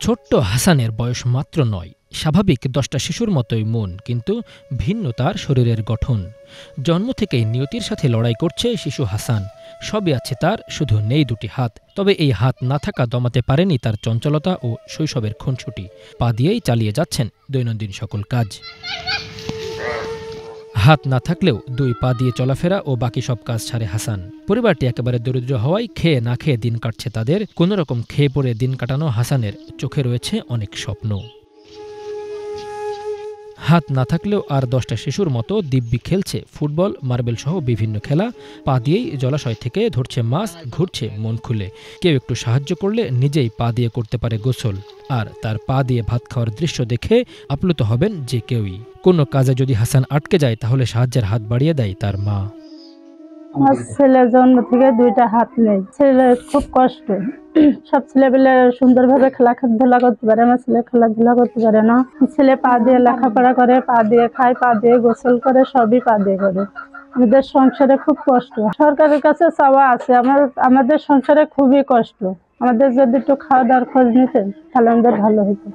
ছোট্ট হাসানের বয়স মাত্র ৯। স্বাভাবিক ১০টা শিশুর মতোই মন, কিন্তু ভিন্ন তার শরীরের গঠন। জন্ম থেকেই নিয়তির সাথে লড়াই করছে শিশু হাসান। সবই আছে তার, শুধু নেই দুটি হাত। তবে এই হাত না থাকা দমাতে পারেনি তার চঞ্চলতা ও শৈশবের খুনসুটি। পা দিয়েই চালিয়ে যাচ্ছেন দৈনন্দিন সকল কাজ। হাত না থাকলেও দুই পা দিয়ে চলাফেরা ও বাকি সব কাজ ছাড়ে হাসান। পরিবারটি একেবারে দরিদ্র হওয়ায় খেয়ে না খেয়ে দিন কাটছে তাদের। কোনোরকম খেয়ে পড়ে দিন কাটানো হাসানের চোখে রয়েছে অনেক স্বপ্ন। হাত না থাকলেও আর ১০টা শিশুর মতো দিব্যি খেলছে ফুটবল, মার্বেল সহ বিভিন্ন খেলা। পা দিয়েই জলাশয় থেকে ধরছে মাছ, ঘুরছে মন খুলে। কেউ একটু সাহায্য করলে নিজেই পা দিয়ে করতে পারে গোসল। আর তার পা দিয়ে ভাত খাওয়ার দৃশ্য দেখে আপ্লুত হবেন যে কেউই। কোনো কাজে যদি হাসান আটকে যায় তাহলে সাহায্যের হাত বাড়িয়ে দেয় তার মা। আমার ছেলের জন্ম থেকে দুইটা হাত নেই। ছেলের খুব কষ্ট। সব ছেলেপেলে সুন্দরভাবে খেলাধুলা করতে পারে, আমার ছেলে খেলাধুলা করতে পারে না। ছেলে পা দিয়ে লেখাপড়া করে, পা দিয়ে খায়, পা দিয়ে গোসল করে, সবই পা দিয়ে করে। আমাদের সংসারে খুব কষ্ট। সরকারের কাছে চাওয়া আছে, আমাদের সংসারে খুবই কষ্ট। আমাদের যদি একটু খাওয়া দাওয়ার খোঁজ নিতেন তাহলে আমাদের ভালো হতো।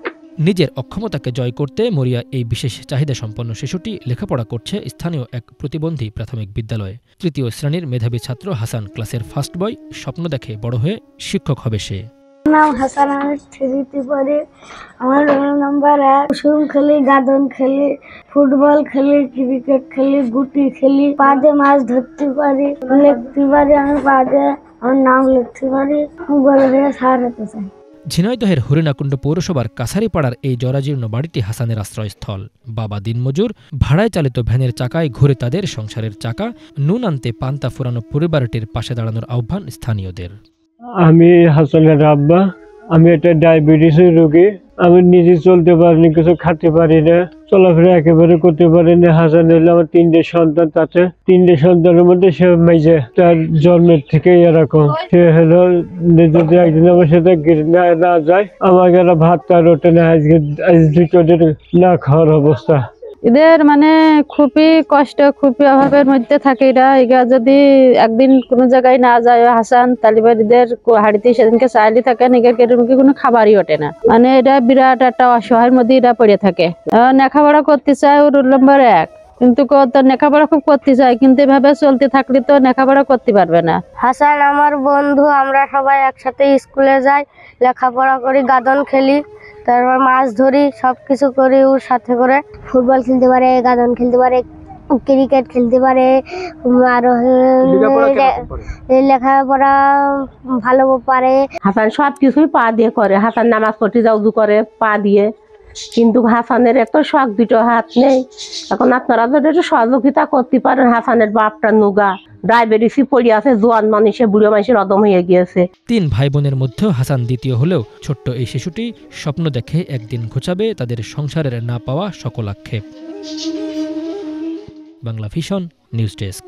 নিজের অক্ষমতাকে জয় করতে মরিয়া এই বিশেষ চাহিদা সম্পন্ন শিশুটি লেখাপড়া করছে স্থানীয় এক প্রতিবন্ধী প্রাথমিক বিদ্যালয়ে। ৩য় শ্রেণীর মেধাবী ছাত্র হাসান ক্লাসের ফার্স্ট বয়। স্বপ্ন দেখে বড় হয়ে শিক্ষক হবে সে। নাম হাসান, আমি 3তে পড়ি। আমার রোল নাম্বার 1। কুসুম খেলি, গাদন খেলি, ফুটবল খেলি, ক্রিকেট খেলি, গুটি খেলি। পা দিয়ে মাছ ধরতে পারি, লিখতে পারি। আমি পা দিয়ে আমার নাম লিখতে পারি। বড় হয়ে স্যার হতে চাই। ঝিনাইদহের হরিণাকুণ্ড পৌরসভার কাছারিপাড়ার এই জরাজীর্ণ বাড়িটি হাসানের আশ্রয়স্থল। বাবা দিনমজুর, ভাড়ায় চালিত ভ্যানের চাকায় ঘুরে তাদের সংসারের চাকা। নুন আনতে পান্তা ফুরানো পরিবারটির পাশে দাঁড়ানোর আহ্বান স্থানীয়দের। আমি হাসানের আব্বা। আমি একটা ডায়াবেটিসের রোগী। আমি নিজে চলতে পারিনি, কিছু খেতে পারি না, চলাফেরা একেবারে করতে পারিনি। হাসান হলো আমার 3টে সন্তান, তাতে 3টে সন্তানের মধ্যে সে মেজে। তার জন্মের থেকে এরকম। সে হলো যদি একদিন আমার সাথে না যায়, আমাকে ভাত তার ওঠে না। আজ 2 দিন না খাওয়ার অবস্থা। এদের মানে খুবই কষ্ট, খুবই অভাবের মধ্যে থাকে এরা যদি একদিন কোনো জায়গায় না যায় হাসান, তাহলে এদের হাড়িতে সেদিনকে চাইলে থাকেন, এদেরকে কোনো খাবারই ওঠে না। মানে এটা বিরাট একটা অসহায়ের মধ্যে এরা পড়ে থাকে। লেখাপড়া করতে চায় রোল নাম্বার 1, কিন্তু লেখাপড়া খুব করতে চায়, কিন্তু এভাবে চলতে থাকলে তো লেখাপড়া করতে পারবে না। হাসান আমার বন্ধু, আমরা সবাই একসাথে স্কুলে যাই, লেখাপড়া করি, গাদন খেলি, তারপর মাছ ধরি, সবকিছু করি ওর সাথে করে। ফুটবল খেলতে পারে, গাদন খেলতে পারে, ক্রিকেট খেলতে পারে, আর লেখাপড়া ভালো পারে। হাসান সবকিছুই পা দিয়ে করে। হাসান নামাজ পড়তে যাও করে পা দিয়ে, কিন্তু হাসানের এত শখ 2টো হাত নেই। এখন আপনারা যদি একটু সহযোগিতা করতে পারেন। হাসানের বাপটা নুগা, ডায়াবেটিসে পড়ে আছে, জোয়ান মানুষে, বুড়ো মানুষের অদম হয়ে গিয়েছে। 3 ভাই বোনের মধ্যে হাসান দ্বিতীয় হলেও ছোট্ট এই শিশুটি স্বপ্ন দেখে একদিন ঘুচাবে তাদের সংসারের না পাওয়া সকল আক্ষেপ। Bangla vision news desk.